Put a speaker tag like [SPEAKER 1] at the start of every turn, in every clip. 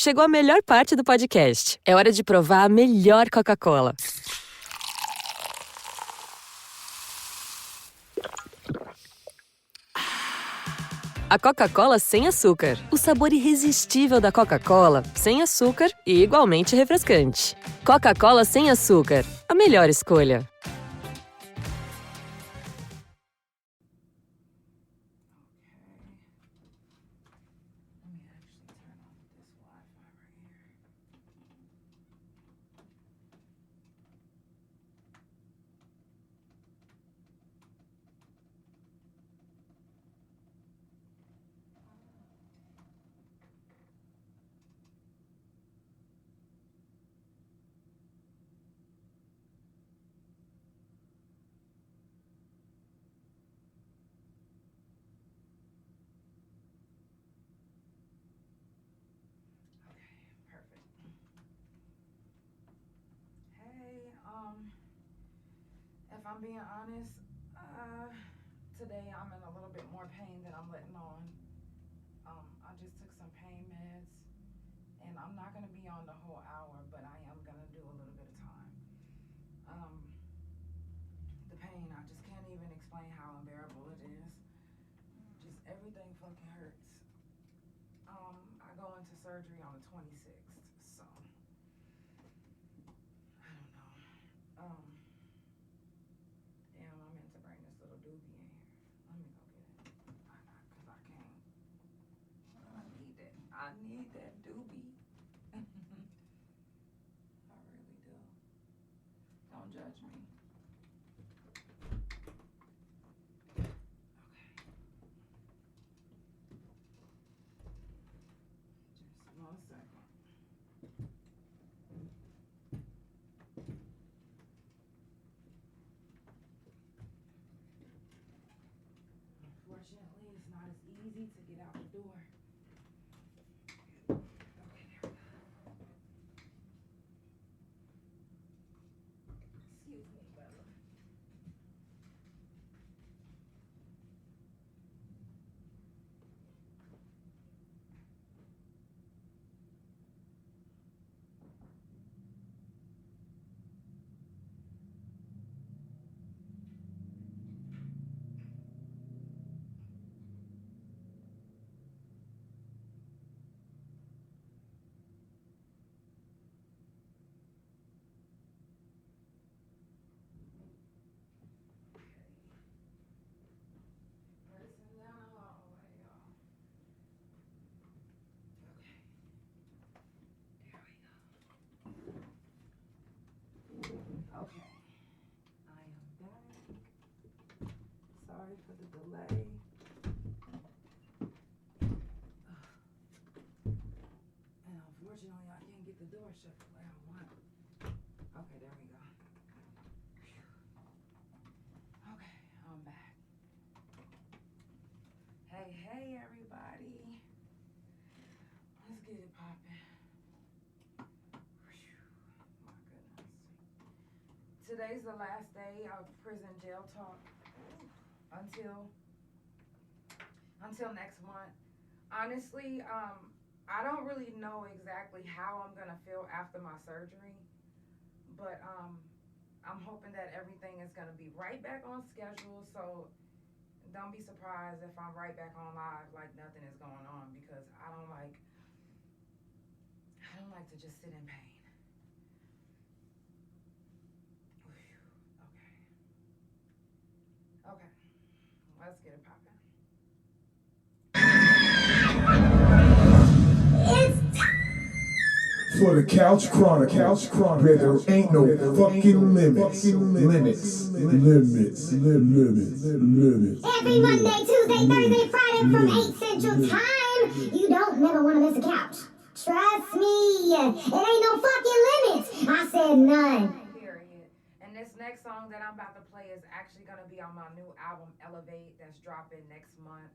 [SPEAKER 1] Chegou a melhor parte do podcast. É hora de provar a melhor Coca-Cola. A Coca-Cola sem açúcar. O sabor irresistível da Coca-Cola, sem açúcar e igualmente refrescante. Coca-Cola sem açúcar. A melhor escolha.
[SPEAKER 2] If I'm being honest, today I'm in a little bit more pain than I'm letting on. I just took some pain meds, and I'm not going to be on the whole hour, but I am going to do a little bit of time. The pain, I just can't even explain how unbearable it is. Just everything fucking hurts. I go into surgery on the 26th, so I don't know. Damn, I meant to bring this little doobie in here. Let me go get it. Cause I can't. I need that. I need that doobie. I really do. Don't judge me. Okay. Just 1 second. Unfortunately, it's not as easy to get out the door. Okay, there we go. Excuse me, Bella. Racing down the hallway, y'all. Okay. There we go. Okay. I am back. Sorry for the delay. And unfortunately, I can't get the door shut the way I want. Okay, there we go. Okay, I'm back. Hey, everybody. Let's get it poppin'. My goodness. Today's the last day of prison jail talk until next month. Honestly, I don't really know exactly how I'm gonna feel after my surgery, but I'm hoping that everything is gonna be right back on schedule, so don't be surprised if I'm right back on live like nothing is going on, because I don't like to just sit in pain. Okay, let's get it poppin'.
[SPEAKER 3] For the Couch Chronicles, where there ain't no fucking limits.
[SPEAKER 4] Every Monday, Tuesday, Thursday, Friday from 8 Central Time. You don't never want to miss a couch. Trust me, it ain't no fucking limits. I said none.
[SPEAKER 2] Period. And this next song that I'm about to play is actually going to be on my new album, Elevate, that's dropping next month.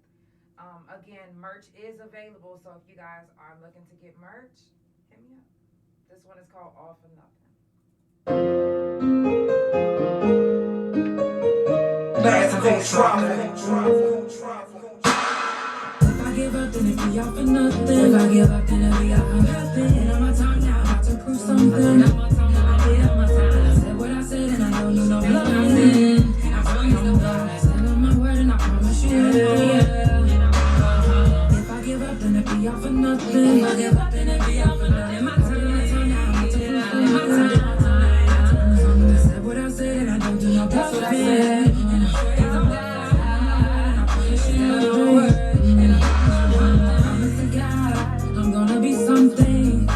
[SPEAKER 2] Again, merch is available, so if you guys are looking to get merch, hit me up. This one is called All for Nothing.
[SPEAKER 5] If I give up, then it be all for nothing. If I give up, then it be all for nothing. give up, then it be all for nothing. My time now, to prove something. My time. I said what I said, and I don't do no best what I said. And I promise you no word. And I promise to God, I'm gonna be something.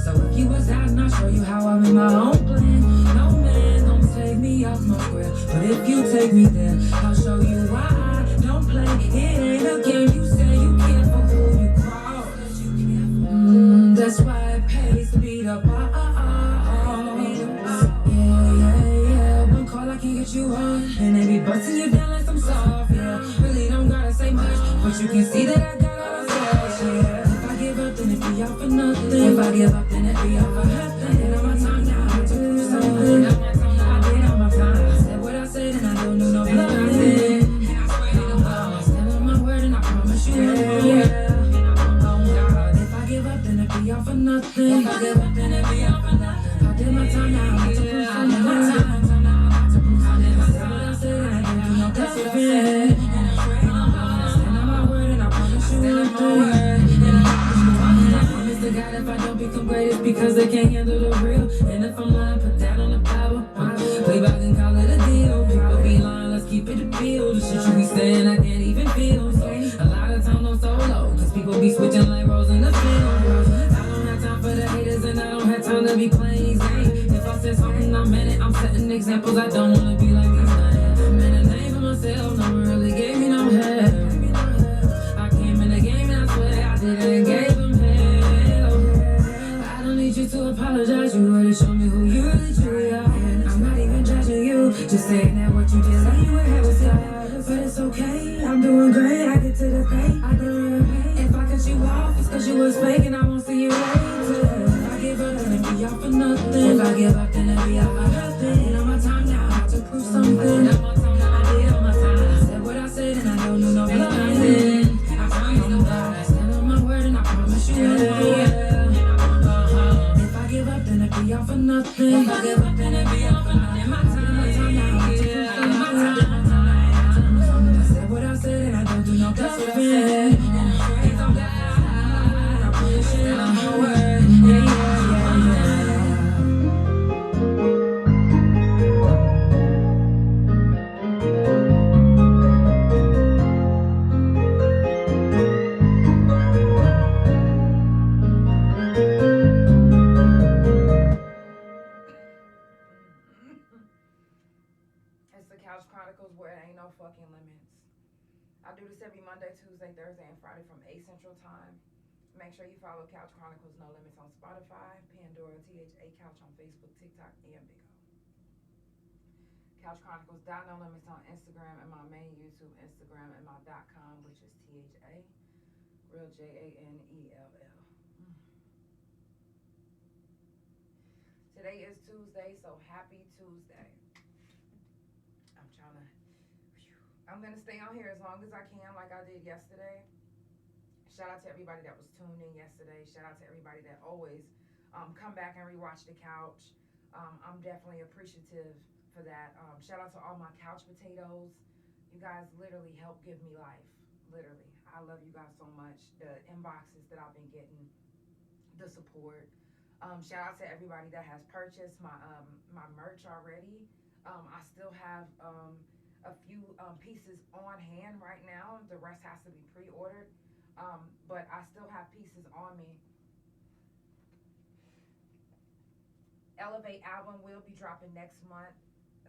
[SPEAKER 5] So if you was out, I'll show you how I'm in my own plan. No man, don't take me off my square. But if you take me there, I'll show you why I don't play. It ain't a game, you say you care for who you crawl. That's why it pays to beat up. Yeah. One call, I can get you on. And they be busting you down like some soft, yeah. Really don't gotta say much, but you can see that I got all the sauce, yeah. If I give up, then it be all for nothing. If I give up, then it be all for nothing. And on my time now, to prove something. I did on my time. I said what I said, and I don't do no bluffing. I stand on my word, and I promise you, yeah. If I give up, then it be all for nothing. If I give up, then it be all for nothing. I did my time now, to prove something. My time. I said what I said, and I don't do no bluffing. I stand on my word, and I promise you, yeah. I promise to God if I don't become great, it's because they can't handle the real. And if I'm lying, put that on the Bible. Play back and call it a deal. People be lying, let's keep it a bill. The shit you be saying, I can't even feel. So a lot of times I'm solo, cause people be switching like roles in the field. I don't have time for the haters, and I don't have time to be playing these games. If I said something, I meant it. I'm setting examples, I don't wanna be like these names. I made a name for myself, no one really gave me no help. I came in the game and I swear I didn't give them hell. I don't need you to apologize, you already showed me who you really truly are. And I'm not even judging you, just saying that what you did say you would have said. But it's okay, I'm doing great, I get to the pay. If I cut you off, it's cause you was fake and I won't see you later. If I give up, then it be all for nothing. If I give up, then it be all for nothing. And on my time now, to prove something. I did on my time. I said what I said, and I don't do no bluffing. I promise no God, I stand on my word, and I promise you, yeah. If I give up, then it be all for nothing. If I give up, then it be all for nothing. My time now, to prove something. My time. I said what I said, and I don't do no bluffing. It's on God, I promise you, on my word, yeah.
[SPEAKER 2] It's the Couch Chronicles where it ain't no fucking limits. I do this every Monday, Tuesday, Thursday, and Friday from 8 Central Time. Make sure you follow Couch Chronicles No Limits on Spotify, Pandora, THA Couch on Facebook, TikTok, and Big O. Couch Chronicles No Limits on Instagram and my main YouTube Instagram and my .com, which is THA, real JANELL. Today is Tuesday, so happy Tuesday. I'm gonna stay on here as long as I can, like I did yesterday. Shout out to everybody that was tuned in yesterday. Shout out to everybody that always come back and rewatch the couch. I'm definitely appreciative for that. Shout out to all my couch potatoes. You guys literally help give me life. Literally, I love you guys so much. The inboxes that I've been getting, the support. Shout out to everybody that has purchased my merch already. I still have a few pieces on hand right now. The rest has to be pre-ordered, but I still have pieces on me. Elevate album will be dropping next month.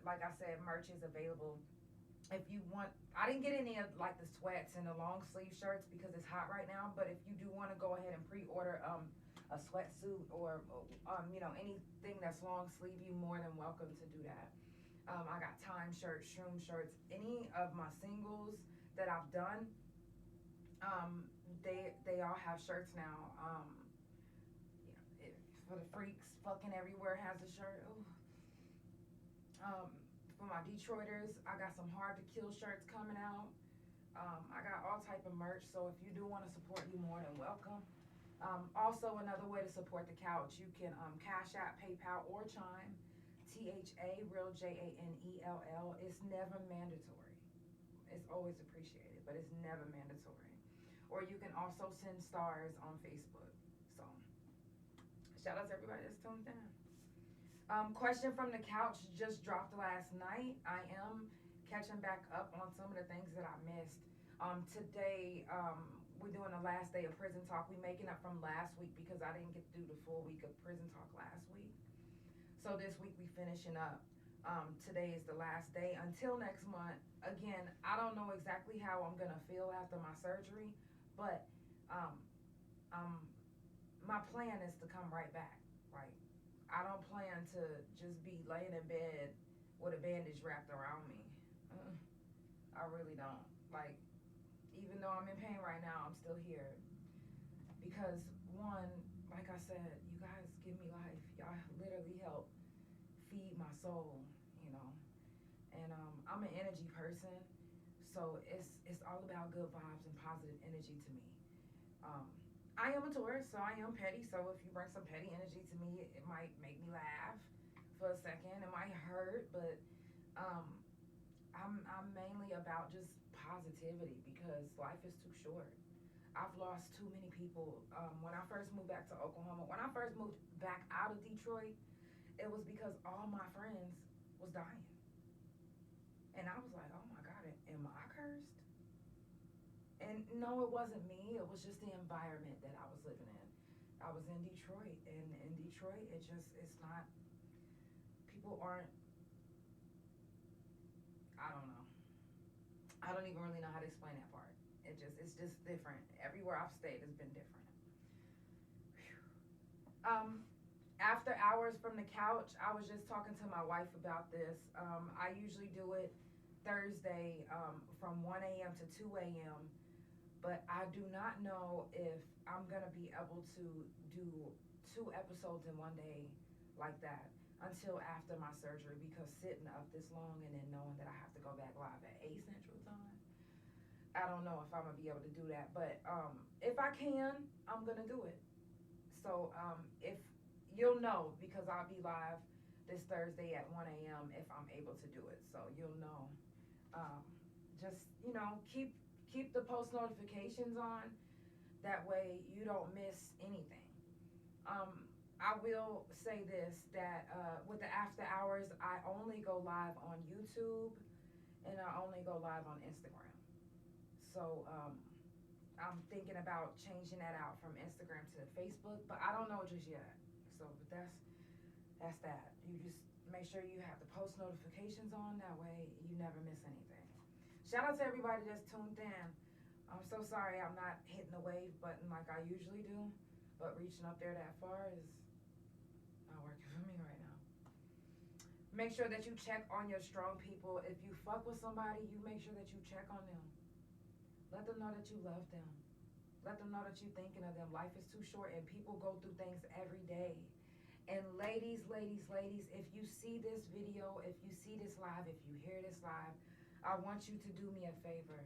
[SPEAKER 2] Like I said, merch is available. If you want, I didn't get any of like the sweats and the long sleeve shirts because it's hot right now, but if you do want to go ahead and pre-order a sweatsuit or anything that's long sleeve, you're more than welcome to do that. I got time shirts, shroom shirts, any of my singles that I've done. They all have shirts now. For the freaks, fucking everywhere has a shirt. For my Detroiters, I got some hard to kill shirts coming out. I got all type of merch, so if you do want to support, you more than welcome. Also, another way to support the couch, you can Cash App, PayPal, or Chime. THA, real JANELL. It's never mandatory. It's always appreciated, but it's never mandatory. Or you can also send stars on Facebook. shout out to everybody that's tuned in. Question from the couch just dropped last night. I am catching back up on some of the things that I missed. Today, we're doing the last day of prison talk. We're making up from last week because I didn't get to do the full week of prison talk last week. So this week we finishing up. Today is the last day until next month. Again, I don't know exactly how I'm gonna feel after my surgery, but my plan is to come right back, right? I don't plan to just be laying in bed with a bandage wrapped around me. I really don't. Like, even though I'm in pain right now, I'm still here. Because, one, like I said, you guys give me life. Y'all literally help feed my soul, you know. And I'm an energy person, so it's all about good vibes and positive energy to me. I am a Taurus, so I am petty. So if you bring some petty energy to me, it might make me laugh for a second. It might hurt, but I'm mainly about just positivity because life is too short. I've lost too many people. When I first moved back to Oklahoma, when I first moved back out of Detroit, it was because all my friends was dying. And I was like, oh my God, am I cursed? And no, it wasn't me. It was just the environment that I was living in. I was in Detroit, and in Detroit, it's not, people aren't, I don't know. I don't even really know how to explain that part. It's just different. Everywhere I've stayed has been different. After hours from the couch, I was just talking to my wife about this. I usually do it Thursday from 1 a.m. to 2 a.m. But I do not know if I'm going to be able to do 2 episodes in one day like that until after my surgery, because sitting up this long and then knowing that I have to go back live at 8 Central Time, I don't know if I'm going to be able to do that. But if I can, I'm going to do it. So if you'll know, because I'll be live this Thursday at 1 a.m. if I'm able to do it. So you'll know. Just, you know, keep the post notifications on. That way you don't miss anything. I will say this, that with the after hours, I only go live on YouTube and I only go live on Instagram. So I'm thinking about changing that out from Instagram to Facebook, but I don't know just yet. So but that's that. You just make sure you have the post notifications on, that way you never miss anything. Shout out to everybody that's tuned in. I'm so sorry I'm not hitting the wave button like I usually do, but reaching up there that far is not working for me right now. Make sure that you check on your strong people. If you fuck with somebody, you make sure that you check on them. Let them know that you love them. Let them know that you're thinking of them. Life is too short and people go through things every day. And ladies, if you see this video, if you see this live, if you hear this live, I want you to do me a favor.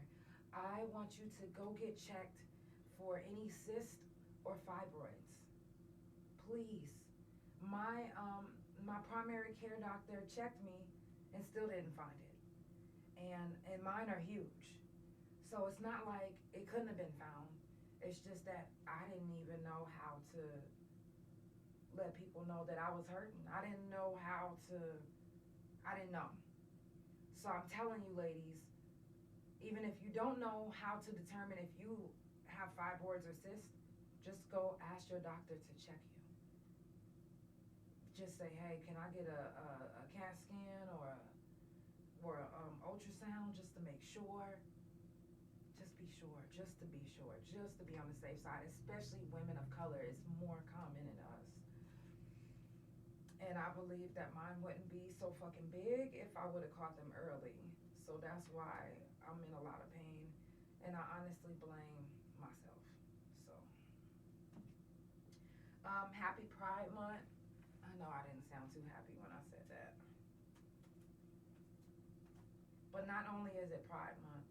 [SPEAKER 2] I want you to go get checked for any cysts or fibroids. Please. My primary care doctor checked me and still didn't find it. And mine are huge. So it's not like it couldn't have been found. It's just that I didn't even know how to let people know that I was hurting. I didn't know. So I'm telling you, ladies, even if you don't know how to determine if you have fibroids or cysts, just go ask your doctor to check you. Just say, hey, can I get a CAT scan or ultrasound just to make sure? Just be sure, just to be on the safe side, especially women of color. It's more common in us. And I believe that mine wouldn't be so fucking big if I would have caught them early. So that's why I'm in a lot of pain. And I honestly blame myself. So, happy Pride Month. I know I didn't sound too happy when I said that. But not only is it Pride Month,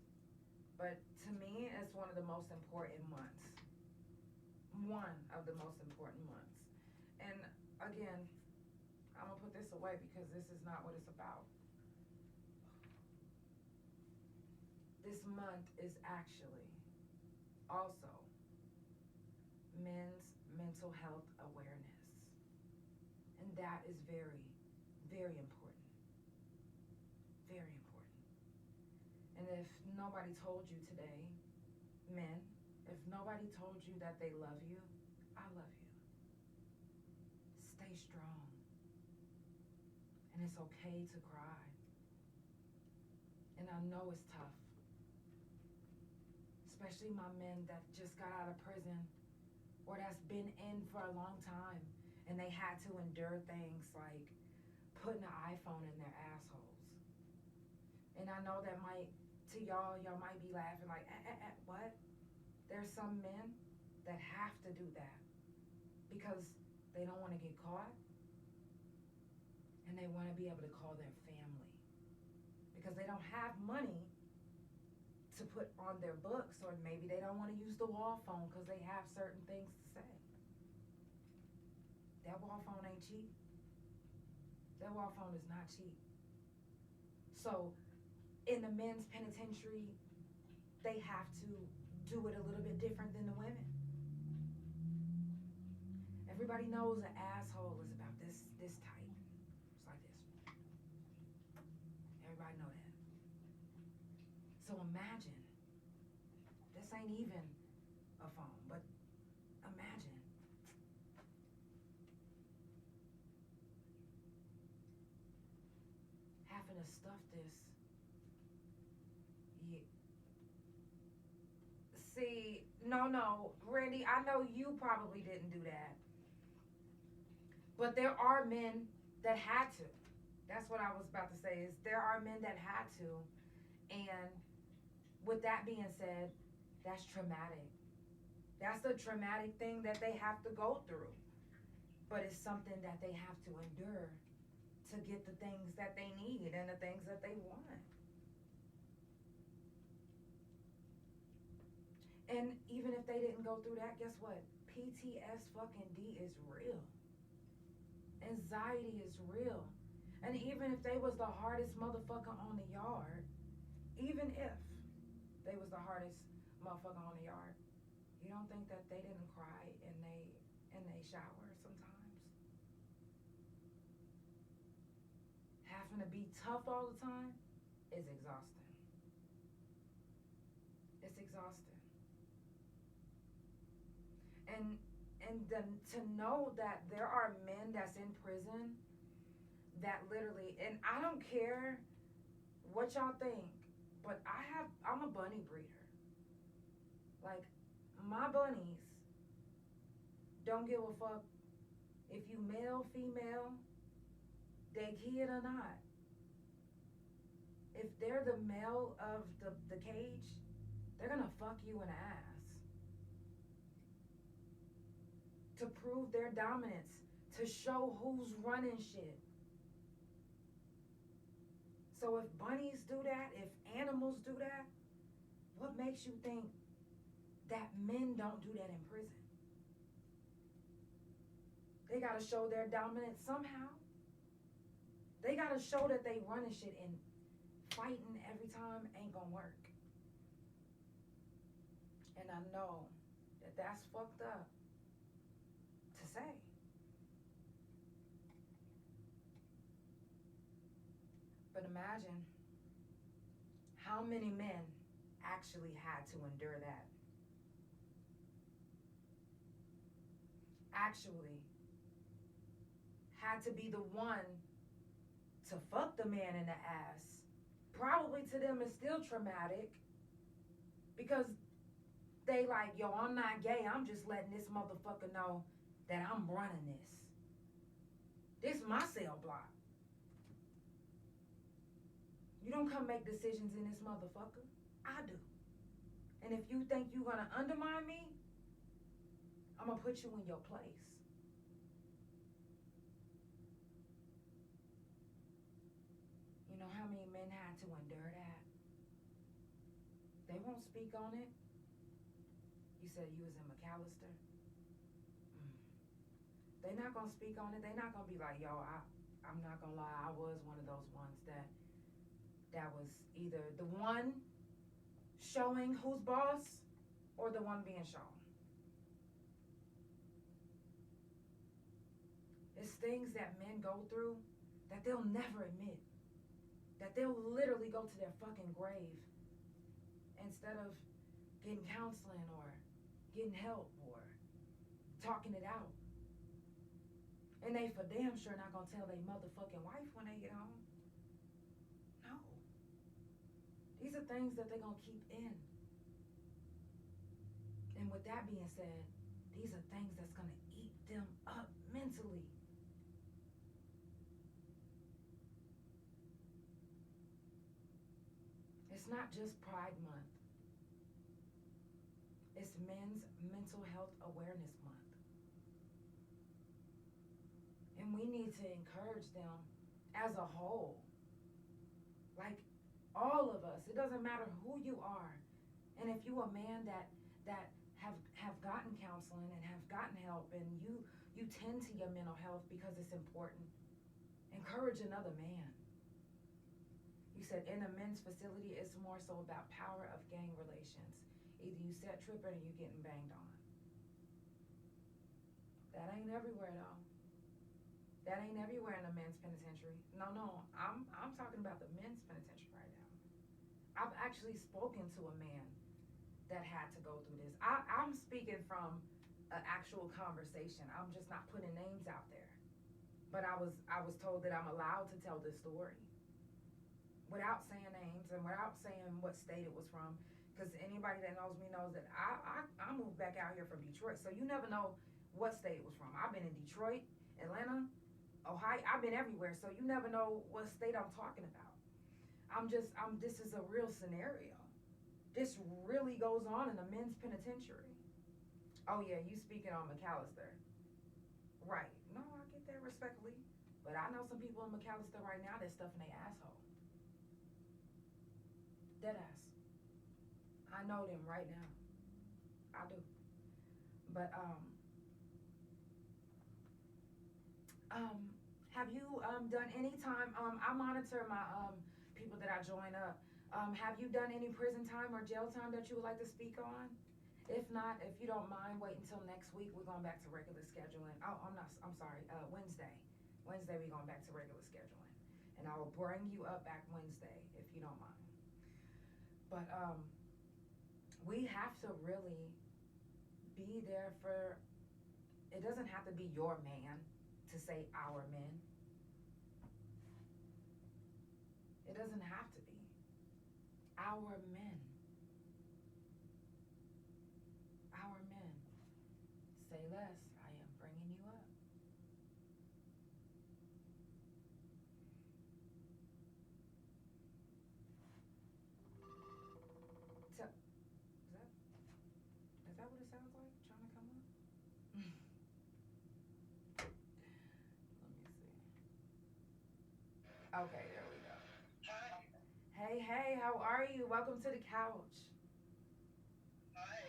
[SPEAKER 2] but to me, it's one of the most important months. One of the most important months. And again, I'm gonna put this away because this is not what it's about. This month is actually also Men's Mental Health Awareness And that is very, very important. Very important. And if nobody told you today, men, if nobody told you that they love you, I love you. Stay strong. And it's okay to cry. And I know it's tough. Especially my men that just got out of prison or that's been in for a long time and they had to endure things like putting an iPhone in their assholes. And I know that might, to y'all might be laughing like, what? There's some men that have to do that because they don't want to get caught and they want to be able to call their family because they don't have money to put on their books, or maybe they don't want to use the wall phone because they have certain things to say. That wall phone ain't cheap. That wall phone is not cheap. So in the men's penitentiary, they have to do it a little bit different than the women. Everybody knows an asshole is about this tight. It's like this. Everybody know that. So imagine, this ain't even a phone, but imagine having to stuff this. Yeah. See, no, Randy, I know you probably didn't do that. But there are men that had to. That's what I was about to say, is there are men that had to. And with that being said, that's traumatic. That's a traumatic thing that they have to go through. But it's something that they have to endure to get the things that they need and the things that they want. And even if they didn't go through that, guess what? PTSD is real. Anxiety is real. And even if they was the hardest motherfucker on the yard, even if they was the hardest motherfucker on the yard, you don't think that they didn't cry in they shower sometimes? Having to be tough all the time is exhausting. It's exhausting. And to know that there are men that's in prison that literally, and I don't care what y'all think, but I'm a bunny breeder. Like, my bunnies don't give a fuck if you male, female, they kid or not. If they're the male of the cage, they're gonna fuck you in the ass. To prove their dominance, to show who's running shit. So if bunnies do that, if animals do that, what makes you think that men don't do that in prison? They gotta show their dominance somehow. They gotta show that they running shit, and fighting every time ain't gonna work. And I know that that's fucked up to say. But imagine how many men actually had to endure that. Actually had to be the one to fuck the man in the ass. Probably to them is still traumatic because they like, yo, I'm not gay. I'm just letting this motherfucker know that I'm running this. This my cell block. You don't come make decisions in this motherfucker. I do. And if you think you're gonna undermine me, I'm gonna put you in your place. You know how many men had to endure that? They won't speak on it. You said you was in McAllister? They're not gonna speak on it. They're not gonna be like, yo, I'm not gonna lie, I was one of those ones that was either the one showing who's boss or the one being shown. It's things that men go through that they'll never admit. That they'll literally go to their fucking grave instead of getting counseling or getting help or talking it out. And they for damn sure not gonna tell their motherfucking wife when they get home. No. These are things that they're gonna keep in. And with that being said, these are things that's gonna eat them up mentally. It's not just Pride Month. It's Men's Mental Health Awareness Month. And we need to encourage them as a whole. Like all of us. It doesn't matter who you are. And if you a man that have gotten counseling and have gotten help and you tend to your mental health because it's important, encourage another man. You said in a men's facility, it's more so about power of gang relations. Either you set tripping or you getting banged on. That ain't everywhere though. That ain't everywhere in the men's penitentiary. No, I'm talking about the men's penitentiary right now. I've actually spoken to a man that had to go through this. I'm speaking from an actual conversation. I'm just not putting names out there. But I was told that I'm allowed to tell this story without saying names and without saying what state it was from. Because anybody that knows me knows that I moved back out here from Detroit. So you never know what state it was from. I've been in Detroit, Atlanta, Ohio. I've been everywhere. So you never know what state I'm talking about. This is a real scenario. This really goes on in the men's penitentiary. Oh yeah, you speaking on McAllister. Right. No, I get that respectfully. But I know some people in McAllister right now that's stuffing their asshole. Dead ass. I know them right now. I do. But have you done any time? I monitor my people that I join up. Have you done any prison time or jail time that you would like to speak on? If not, if you don't mind, wait until next week. We're going back to regular scheduling. Oh, I'm sorry, Wednesday. Wednesday, we're going back to regular scheduling. And I will bring you up back Wednesday, if you don't mind. But we have to really be there for, it doesn't have to be your man to say our men. It doesn't have to be. Our men. Our men. Say less. I am bringing you up. So, is that what it sounds like? Trying to come up? Let me see. Okay, there we go. Hey, how are you? Welcome to the couch.
[SPEAKER 6] Hi,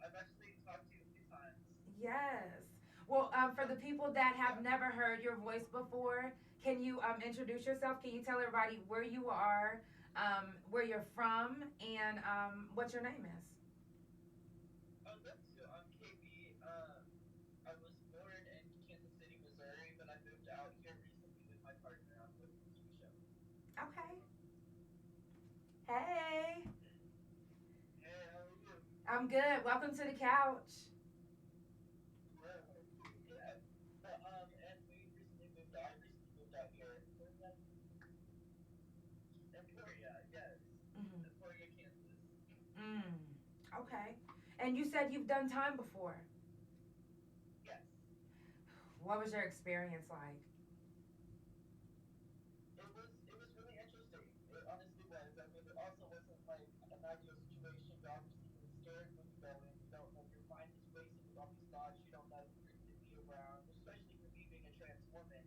[SPEAKER 6] I've actually talked to you a few times.
[SPEAKER 2] Yes. Well, for the people that have never heard your voice before, can you introduce yourself? Can you tell everybody where you are, where you're from, and what your name is?
[SPEAKER 6] Oh, that's you. I'm KB. I was born in Kansas City, Missouri, but I moved out here recently with my partner. I'm with Keisha.
[SPEAKER 2] Okay. Hey.
[SPEAKER 6] Hey, how are you?
[SPEAKER 2] I'm good. Welcome to the couch.
[SPEAKER 6] Yeah. But, and we recently moved out. I recently moved out here. Emporia, yes.
[SPEAKER 2] Mm-hmm.
[SPEAKER 6] Emporia, Kansas.
[SPEAKER 2] Okay. And you said you've done time before.
[SPEAKER 6] Yes.
[SPEAKER 2] What was your experience like?
[SPEAKER 6] It was really interesting. It honestly was. I mean, it also wasn't like an ideal situation. You're obviously really scared when you go in. You don't know, your mind is racing with all these thoughts. You don't know who you're going to be around. Especially for me being a trans woman,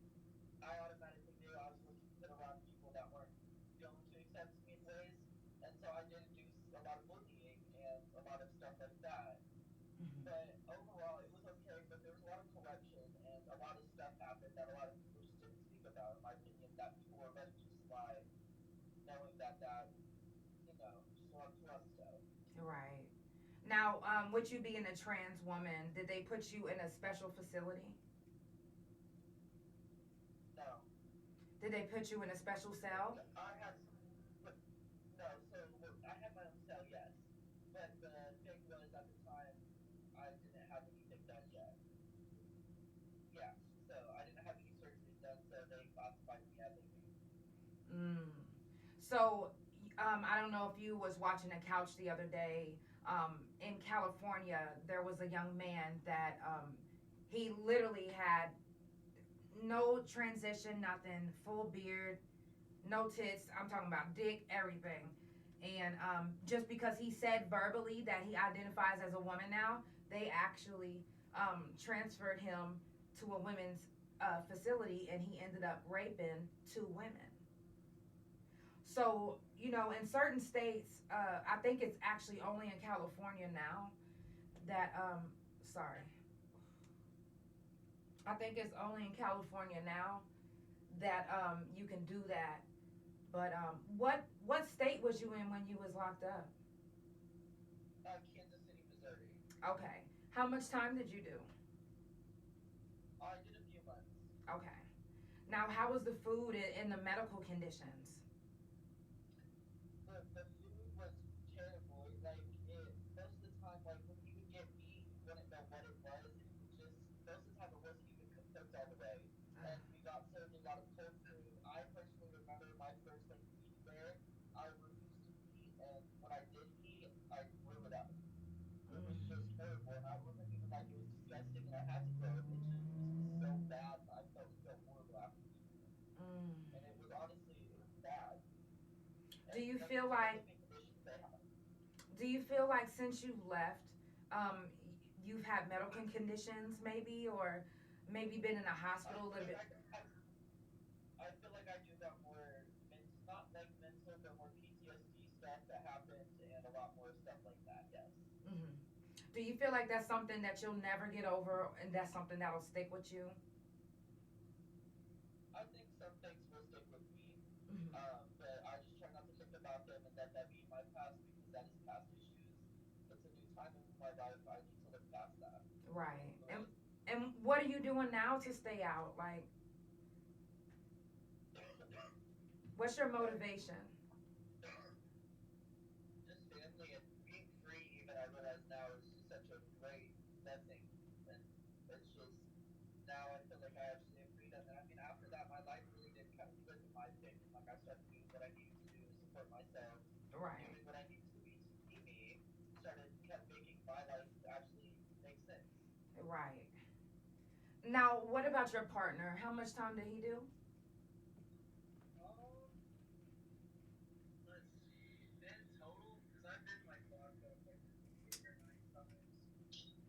[SPEAKER 6] I automatically knew I was looking to get around people that weren't going to accept me in ways. And so I did do a lot of bullying and a lot of stuff like that.
[SPEAKER 2] Mm-hmm.
[SPEAKER 6] But overall, it was okay. But there was a lot of corruption and a lot of stuff happened that a lot of people just didn't speak about, in my opinion, that people were letting just slide, knowing that, just a lot of trust stuff.
[SPEAKER 2] Right. Now, with you being a trans woman, did they put you in a special facility? Did they put you in a special cell?
[SPEAKER 6] I had, but no, so I had my own cell, yes. But the thing was, at the time, I didn't have anything done yet. Yeah, so I didn't have any surgeries done, so they classified me as a baby.
[SPEAKER 2] Mm. So, I don't know if you was watching a couch the other day. In California, there was a young man that he literally had no transition, nothing, full beard, no tits. I'm talking about dick, everything. And just because he said verbally that he identifies as a woman now, they actually transferred him to a women's facility, and he ended up raping 2 women. So, in certain states, I think it's actually only in California now that, sorry. I think it's only in California now that you can do that. But what state was you in when you was locked up?
[SPEAKER 6] Kansas City, Missouri.
[SPEAKER 2] Okay. How much time did you do?
[SPEAKER 6] I did a few months.
[SPEAKER 2] Okay. Now, how was the food and the medical conditions?
[SPEAKER 6] The food was terrible. Like, most of the time, like, when he would get meat, he wouldn't know what it was. It would just, most of the time, it wasn't even cooked all the way. And we got served a lot of cold food. I personally remember my first, like, week there, I refused to eat, and when I did eat, I threw it up. It was just horrible, and it wasn't even like it was disgusting and I had to throw it. It just was so bad, I felt so horrible after eating it. And it was honestly, it was bad.
[SPEAKER 2] Do you feel like since you left, you've had medical conditions maybe, or maybe been in a hospital a little bit?
[SPEAKER 6] I feel like I do got more, not like mental, but more PTSD stuff that happened and a lot more stuff like that, yes.
[SPEAKER 2] Mm-hmm. Do you feel like that's something that you'll never get over, and that's something that'll stick with you?
[SPEAKER 6] I think some things will stick with me,
[SPEAKER 2] Mm-hmm.
[SPEAKER 6] but I just try not to think about them and let that be my past, because that is past issues. It's a new time in my life. I need to look past that.
[SPEAKER 2] Right. And what are you doing now to stay out? Like, what's your motivation?
[SPEAKER 6] Just family and being free, even I realize now, is just such a great blessing. And it's just, now I feel like I actually have freedom. And I mean, after that, my life really did kind of flip in my opinion. Like, I started doing what I needed to do to support myself.
[SPEAKER 2] Right.
[SPEAKER 6] Doing what I needed to be me. Started kind of making my life actually make sense.
[SPEAKER 2] Right. Now, what about your partner? How much time did he do?
[SPEAKER 6] Let's see. In total, because I've been like locked up like 8 or 9 times,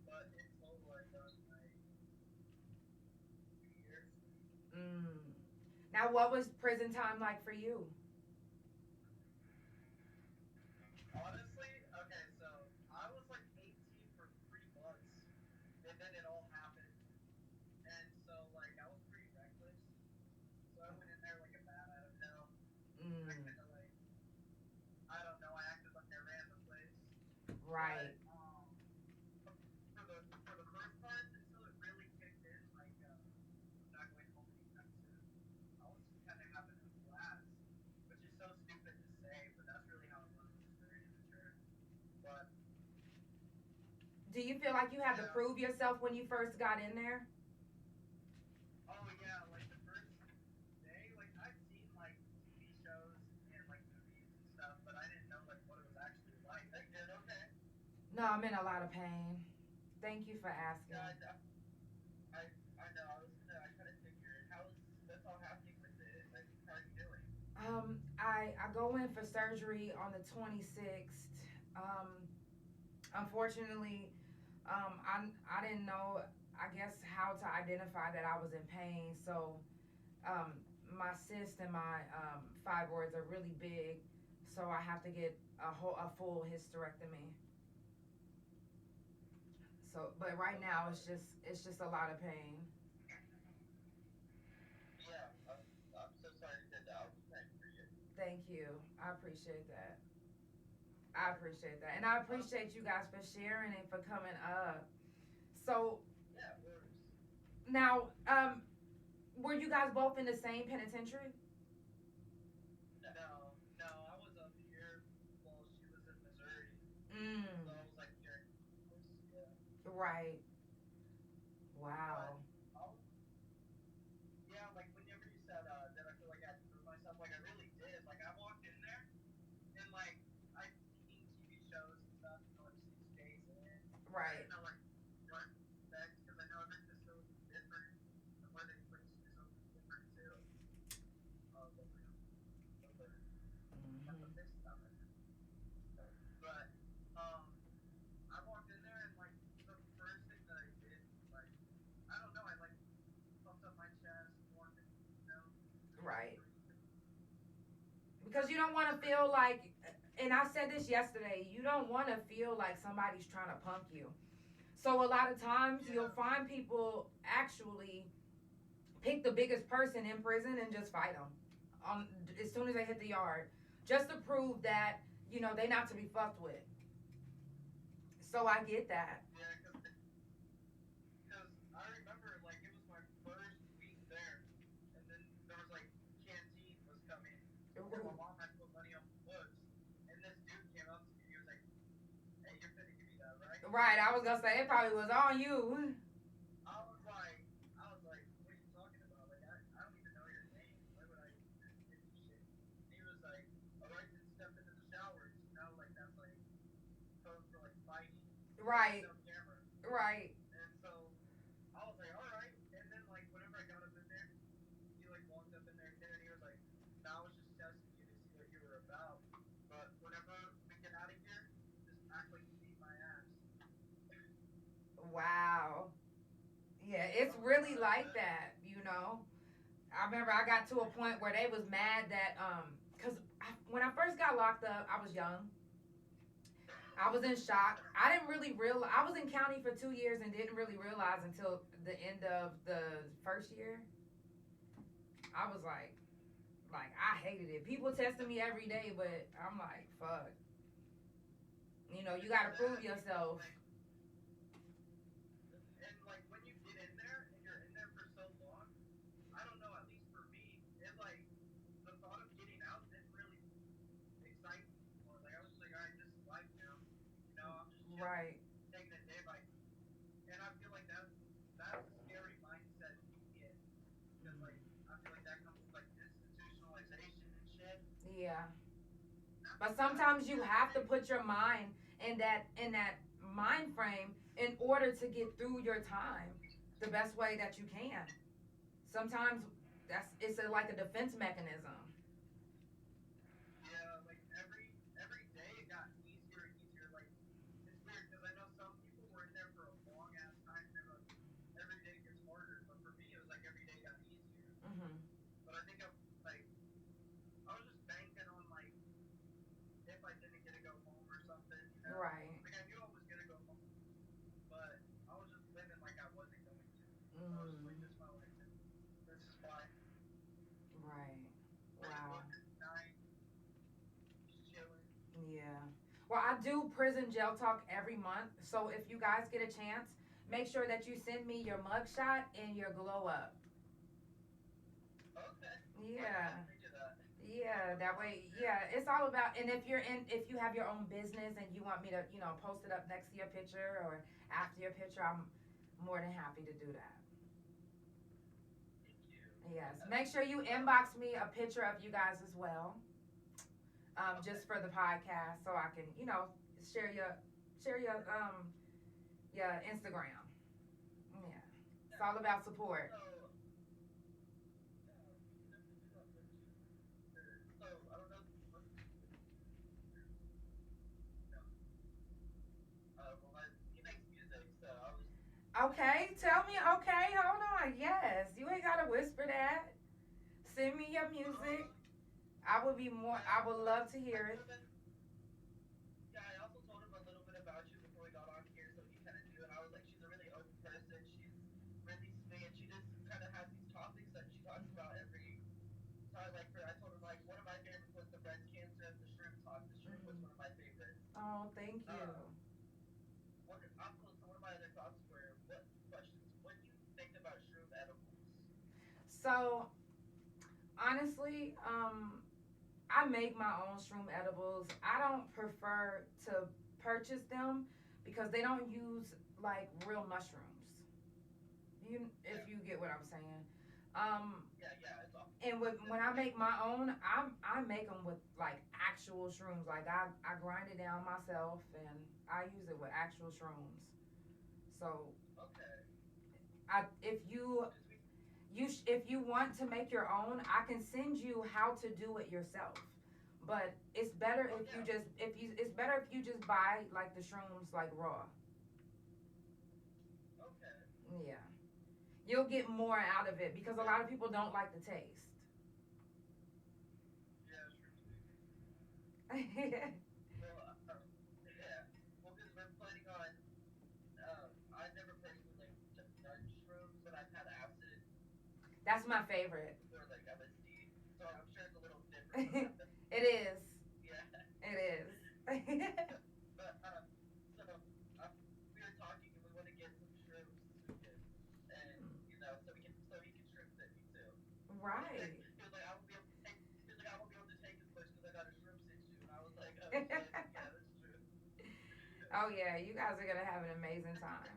[SPEAKER 6] but in total I've done like 2 years.
[SPEAKER 2] Now, what was prison time like for you?
[SPEAKER 6] Honestly, okay, so I was like 18 for 3 months, and then it all happened, and so like I was pretty reckless, so I went in there like a bat out of hell. I kind of like, I don't know, I acted like I ran the place.
[SPEAKER 2] Right.
[SPEAKER 6] But, for the first part, until it really kicked in, like I'm not going home anytime soon, I was just kind of having a blast, which is so stupid to say, but that's really how it was. It was very immature. But
[SPEAKER 2] Do you feel like you had to prove yourself when you first got in there?
[SPEAKER 6] oh yeah, like the first day, like I've seen like TV shows and like movies and stuff, but I didn't know like what it was actually like. Like, dude, okay.
[SPEAKER 2] No, I'm in a lot of pain. Thank you for asking.
[SPEAKER 6] Yeah, I know. I kind of figured. What's all happening with it? Like, how are you doing?
[SPEAKER 2] I go in for surgery on the 26th. Unfortunately, I didn't know, I guess, how to identify that I was in pain. So, my cyst and my fibroids are really big, so I have to get a full hysterectomy. So, but right now it's just a lot of pain.
[SPEAKER 6] Yeah, I'm so sorry to hear that. I'll be praying for you.
[SPEAKER 2] Thank you. I appreciate that. And I appreciate you guys for sharing and for coming up. So
[SPEAKER 6] Yeah, of course.
[SPEAKER 2] now, were you guys both in the same penitentiary?
[SPEAKER 6] So I
[SPEAKER 2] Mm.
[SPEAKER 6] was like hearing voice, yeah.
[SPEAKER 2] Right.
[SPEAKER 6] But
[SPEAKER 2] Wow.
[SPEAKER 6] I was, yeah, like whenever you said that I feel like I had to prove myself, like I really did. Like I walked in there and like I'd seen TV shows and stuff, you know, like 6 days in. I
[SPEAKER 2] Right.
[SPEAKER 6] didn't know like what to expect because I know every facility is different and where they place you is always different too. Oh, the real, the got the
[SPEAKER 2] Hmm.
[SPEAKER 6] face down there. But I walked in there and like the first thing that I did was like I don't know, I like pumped up my chest, warmed it, you know, just
[SPEAKER 2] Right.
[SPEAKER 6] breathe.
[SPEAKER 2] Because you don't
[SPEAKER 6] Just
[SPEAKER 2] want to
[SPEAKER 6] breathe.
[SPEAKER 2] feel like, and I said this yesterday, you don't want to feel like somebody's trying to punk you. So a lot of times you'll
[SPEAKER 6] Yeah,
[SPEAKER 2] find people actually pick the biggest person in prison and just fight them as soon as they hit the yard, just to prove that they not to be fucked with. So I get that.
[SPEAKER 6] yeah, because I remember like it was my first week there, and then there was like canteen was coming, and my mom had put money on the books, and this dude came up to me. He was like, "Hey, you're finna give me that, right?"
[SPEAKER 2] Right, I was gonna say it probably was on you.
[SPEAKER 6] I was like, "What are you talking about? Like, I don't even know your name. Why would I give you shit?" And he was like, "All right, then step into the showers. You know, like that's like code for like fighting. You know,
[SPEAKER 2] Right,
[SPEAKER 6] no camera."
[SPEAKER 2] right,
[SPEAKER 6] And so I was like, "All right." And then like whenever I got up in there, he like walked up in there again, and he was like, "No, I was just testing you to see what you were about. But whenever we get out of here, just act like you beat my ass."
[SPEAKER 2] wow. Yeah,
[SPEAKER 6] I
[SPEAKER 2] it's
[SPEAKER 6] was like, "All
[SPEAKER 2] really
[SPEAKER 6] right,
[SPEAKER 2] like
[SPEAKER 6] bet."
[SPEAKER 2] that. I remember I got to a point where they was mad that because when I first got locked up, I was young. I was in shock. I didn't really realize I was in county for 2 years and didn't really realize until the end of the first year. I was like I hated it. People testing me every day, but I'm like, fuck. You
[SPEAKER 6] It's
[SPEAKER 2] got to prove
[SPEAKER 6] sad because
[SPEAKER 2] yourself.
[SPEAKER 6] like when you get in there and you're in there for so long, I don't know, at least for me, it like the thought of getting out didn't really excite me anymore. Like I was just like, all right, this is life now. You know, I'm just chilling,
[SPEAKER 2] Right.
[SPEAKER 6] taking it day by day. And I feel like that's a scary mindset to get because like I feel like that comes with like institutionalization and shit.
[SPEAKER 2] Yeah. But
[SPEAKER 6] But I
[SPEAKER 2] sometimes
[SPEAKER 6] think
[SPEAKER 2] you
[SPEAKER 6] you're
[SPEAKER 2] have to
[SPEAKER 6] free.
[SPEAKER 2] put your mind in that mind frame in order to get through your time the best way that you can. Sometimes it's like a defense mechanism.
[SPEAKER 6] Yeah, like every day it got easier and easier. Like it's weird because I know some people were in there for a long ass time and they were like, every day gets harder. But for me, it was like every day got easier.
[SPEAKER 2] Hmm.
[SPEAKER 6] But I think like I was just banking on like if I didn't get to go home or something, you know.
[SPEAKER 2] Right.
[SPEAKER 6] Like I knew I was gonna go home, but I was just living like I wasn't going to. I was just like,
[SPEAKER 2] Hmm.
[SPEAKER 6] this is my life now. This is fine.
[SPEAKER 2] Right.
[SPEAKER 6] I didn't
[SPEAKER 2] Wow.
[SPEAKER 6] work at night, just chilling.
[SPEAKER 2] Yeah. Well, I do prison jail talk every month. So if you guys get a chance, make sure that you send me your mugshot and your glow up.
[SPEAKER 6] Okay,
[SPEAKER 2] Yeah.
[SPEAKER 6] I'll think of that. I'll
[SPEAKER 2] Yeah,
[SPEAKER 6] put
[SPEAKER 2] that
[SPEAKER 6] that on
[SPEAKER 2] way,
[SPEAKER 6] there.
[SPEAKER 2] yeah, it's all about. And if you have your own business and you want me to, post it up next to your picture or after your picture, I'm more than happy to do that.
[SPEAKER 6] Thank you.
[SPEAKER 2] Yes,
[SPEAKER 6] Yeah.
[SPEAKER 2] make sure you
[SPEAKER 6] So,
[SPEAKER 2] inbox me a picture of you guys as well,
[SPEAKER 6] okay.
[SPEAKER 2] just for the podcast, so I can, share your Instagram. Yeah, it's
[SPEAKER 6] Yeah.
[SPEAKER 2] all about support.
[SPEAKER 6] So, yeah, we can definitely do that then too. So, I don't know. You know, well, he makes music, so I was.
[SPEAKER 2] Okay, tell me. Okay, hold on. Yes, you ain't gotta whisper that. Send me your music.
[SPEAKER 6] Uh,
[SPEAKER 2] I would be more. I would love to
[SPEAKER 6] I
[SPEAKER 2] hear it.
[SPEAKER 6] told him. Yeah, I also told him a little bit about you before we got on here, so he kind of knew. And I was like, she's a really open person. She's really sweet. She just kind of has these topics that she talks about every. So I like her. I told him like one of my favorites was the breast cancer and the shroom talk. The shroom was
[SPEAKER 2] Hmm.
[SPEAKER 6] one of my favorites.
[SPEAKER 2] Oh, thank you.
[SPEAKER 6] Uh, also, so one of my other thoughts were what questions? What do you think about shroom edibles?
[SPEAKER 2] So honestly, I make my own shroom edibles. I don't prefer to purchase them because they don't use like real mushrooms. If you get what I'm saying.
[SPEAKER 6] It's all.
[SPEAKER 2] And when I make my own, I make them with like actual shrooms. Like I grind it down myself and I use it with actual shrooms. So
[SPEAKER 6] Okay.
[SPEAKER 2] if you want to make your own, I can send you how to do it yourself. But it's better it's better if you just buy like the shrooms like raw.
[SPEAKER 6] Okay.
[SPEAKER 2] Yeah. You'll get more out of it because a lot of people don't like the taste.
[SPEAKER 6] Yeah, sure. Well, yeah. Well, because we're planning on. I never personally like just done shrooms, but I've had acid
[SPEAKER 2] That's my favorite.
[SPEAKER 6] or like LSD, so I'm sure it's a little different.
[SPEAKER 2] It is.
[SPEAKER 6] Yeah.
[SPEAKER 2] It is.
[SPEAKER 6] But so we were talking and we want to get some shrooms this weekend, and so he can shrimp fit me too.
[SPEAKER 2] Right.
[SPEAKER 6] He was like, I won't be able to take. He was like, I won't be able to take as much because I got a shrimp issue, and I was like, oh shit, yeah, that's true.
[SPEAKER 2] Oh yeah, you guys are gonna have an amazing time.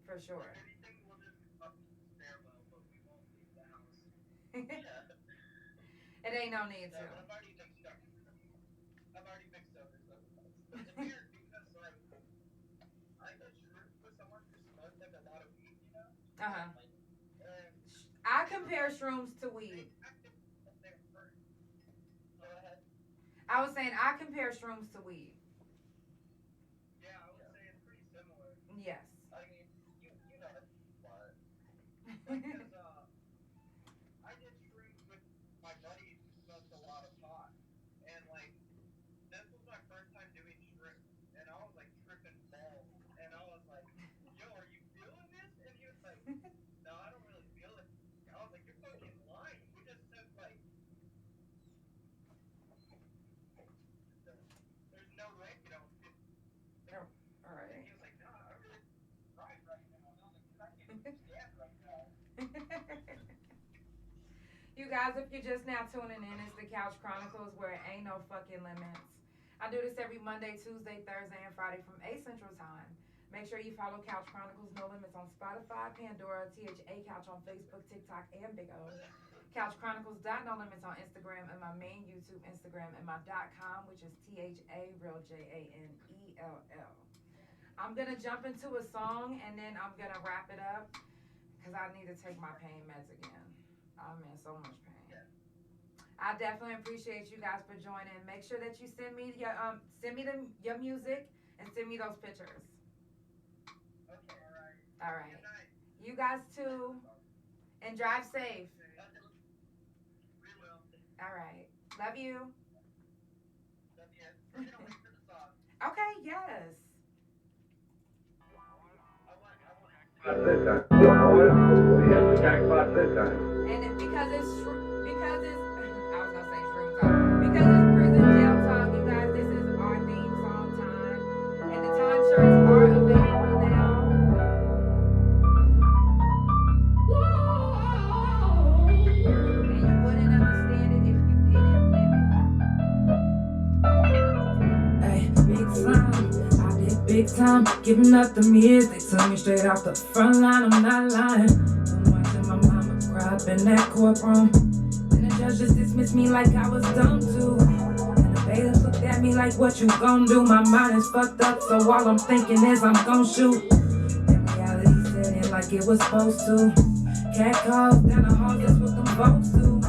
[SPEAKER 2] For sure.
[SPEAKER 6] If anything, we'll just up to the stairwell, but we won't leave the house. Yeah.
[SPEAKER 2] It ain't no need
[SPEAKER 6] No,
[SPEAKER 2] to.
[SPEAKER 6] but I've already mixed up. It's weird because like I get shrimp with someone who smokes like a lot of weed,
[SPEAKER 2] Uh-huh.
[SPEAKER 6] And
[SPEAKER 2] I compare shrooms to weed.
[SPEAKER 6] Go ahead.
[SPEAKER 2] I was saying I compare shrooms to weed.
[SPEAKER 6] Yeah, I would say it's pretty similar.
[SPEAKER 2] Yes.
[SPEAKER 6] I mean, you know what? Because I did shrooms with my buddy who smokes a lot of pot, and like this was my first time doing shrimp, and I was like tripping balls, and I was like, "Yo, are you feeling this?" And he was like, "No, I don't really feel it." I was like, "You're fucking lying. We just took like." There's no way you don't feel.
[SPEAKER 2] All right.
[SPEAKER 6] And he was like, "No, I really tried right now." And I was like, "I can't even stand right now."
[SPEAKER 2] You guys, if you're just now tuning in, it's the Couch Chronicles where it ain't no fucking limits. I do this every Monday, Tuesday, Thursday, and Friday from 8 Central Time. Make sure you follow Couch Chronicles No Limits on Spotify, Pandora, THA Couch on Facebook, TikTok, and Big O. Couch Chronicles No Limits on Instagram and my main YouTube Instagram and my .com, which is THA Real JANELL. I'm gonna jump into a song and then I'm gonna wrap it up because I need to take my pain meds again. I'm in so much pain. I definitely appreciate you guys for joining. Make sure that you send me your your music and send me those pictures.
[SPEAKER 6] Okay.
[SPEAKER 2] All right.
[SPEAKER 6] Good night.
[SPEAKER 2] You guys too, and drive safe.
[SPEAKER 6] We will.
[SPEAKER 2] All right. Love you.
[SPEAKER 6] Love you. We're gonna wait for the song.
[SPEAKER 2] Okay. Yes.
[SPEAKER 6] I want.
[SPEAKER 7] This time. You know what? We have the jackpot this time.
[SPEAKER 2] And because it's I was gonna say shroom talk. Because it's prison jail talk, you guys. This is our theme song time, and the time shirts are available now. And you wouldn't understand it if you didn't live it.
[SPEAKER 5] Ay, big time, I did big time, giving up the years. They took me straight off the front line, I'm not lying. Been watching my mama cry up in that courtroom. Then the judge just dismissed me like I was dumb too. And the bailiff looked at me like, what you gon' do? My mind is fucked up, so all I'm thinking is I'm gon' shoot. Then reality set in like it was supposed to. Cat calls down the hall, that's what them folks do.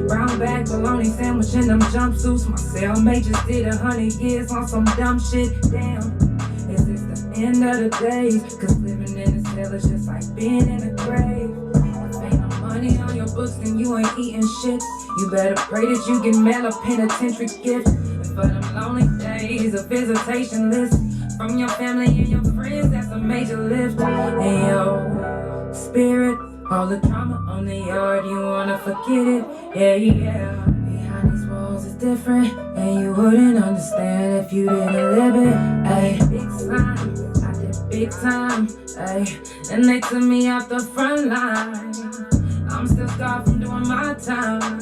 [SPEAKER 5] Brown bag, bologna sandwich in them jumpsuits. My cellmate just did 100 years on some dumb shit. Damn, is this the end of the days? Cause living in a cell is just like being in a grave. If ain't no money on your books, then you ain't eating shit. You better pray that you get mail a penitentiary gift. And for them lonely days, a visitation list from your family and your friends, that's a major lift. And yo, spirit, all the drama on the yard, you wanna forget it, yeah. Behind these walls it's different, and you wouldn't understand if you didn't live it, ayy. Big slime, I did big time, ayy. And they took me off the front line. I'm still scarred from doing my time,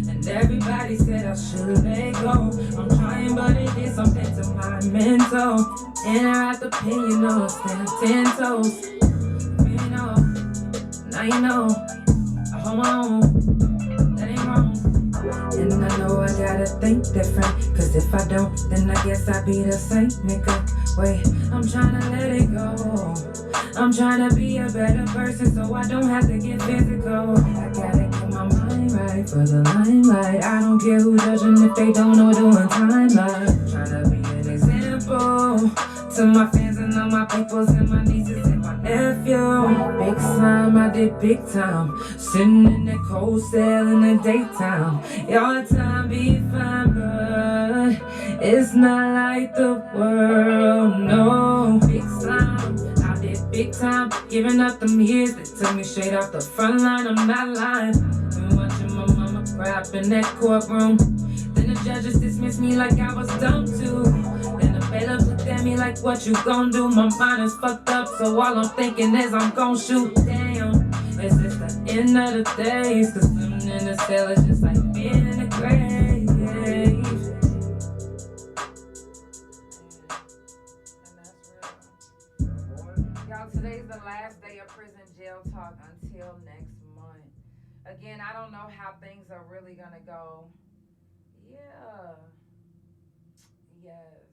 [SPEAKER 5] and everybody Somebody said I should let go. I'm trying, but it did something to my mental. And I have to pay, you know, stand 10 toes. You know, now you know, I hold my own, that ain't wrong. And I know I gotta think different, cause if I don't, then I guess I be the same nigga. Wait, I'm tryna let it go. I'm tryna be a better person so I don't have to get physical. I gotta get my mind right for the limelight. I don't care who judging if they don't know doing timeline. Tryna be an example to my fans and all my peoples and my nieces and my nephew. Big slime, I did big time. Sitting in that cold cell in the daytime. Your time be fine, but it's not like the world, no. Big slime, I did big time. Giving up them years that took me straight off the front line, I'm not lying. Been watching my mama cry up in that courtroom. Then the judges dismissed me like I was dumb too. Then the bailiff looked at me like, what you gon' do? My mind is fucked up, so all I'm thinking is I'm gon' shoot. Damn, is this the end of the days? Cause living in the cell is just like being in the grave.
[SPEAKER 2] Y'all, today's the last day of prison jail talk until next month. Again, I don't know how things are really gonna go. Yeah. Yes.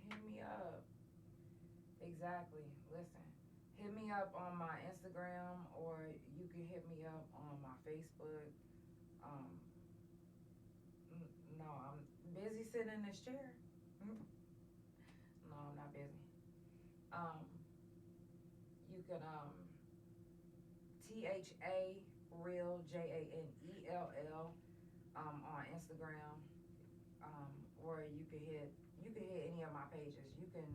[SPEAKER 2] Hit me up. Exactly. Listen. Hit me up on my Instagram, or you can hit me up on my Facebook. Um, no, I'm busy sitting in this chair. No, I'm not busy. You can THA Real JANELL on Instagram, or you can hit any of my pages. You can,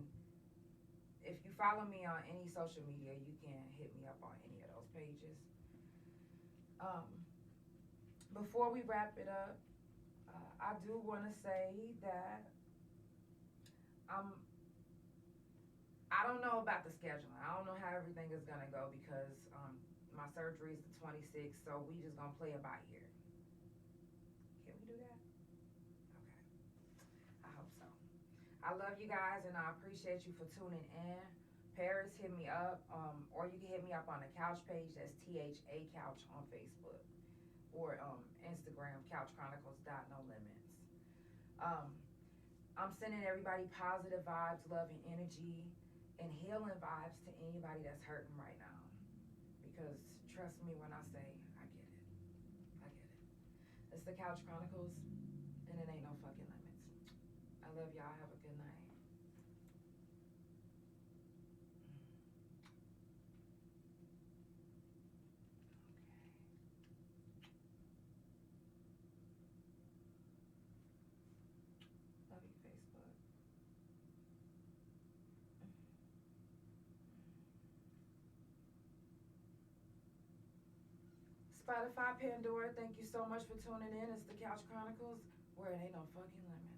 [SPEAKER 2] if you follow me on any social media, you can hit me up on any of those pages. Before we wrap it up, I do want to say that I don't know about the scheduling. I don't know how everything is gonna go because my surgery is the 26th, so we just gonna play it by ear. Can we do that? Okay. I hope so. I love you guys and I appreciate you for tuning in. Paris, hit me up, or you can hit me up on the Couch page. That's THA Couch on Facebook, or Instagram, Couch Chronicles No Limits. I'm sending everybody positive vibes, love, and energy, and healing vibes to anybody that's hurting right now. Because trust me when I say, I get it. I get it. It's the Couch Chronicles, and it ain't no fucking limits. I love y'all. Have a good night. Love you, Facebook. Spotify Pandora, thank you so much for tuning in. It's the Couch Chronicles, where it ain't no fucking limit.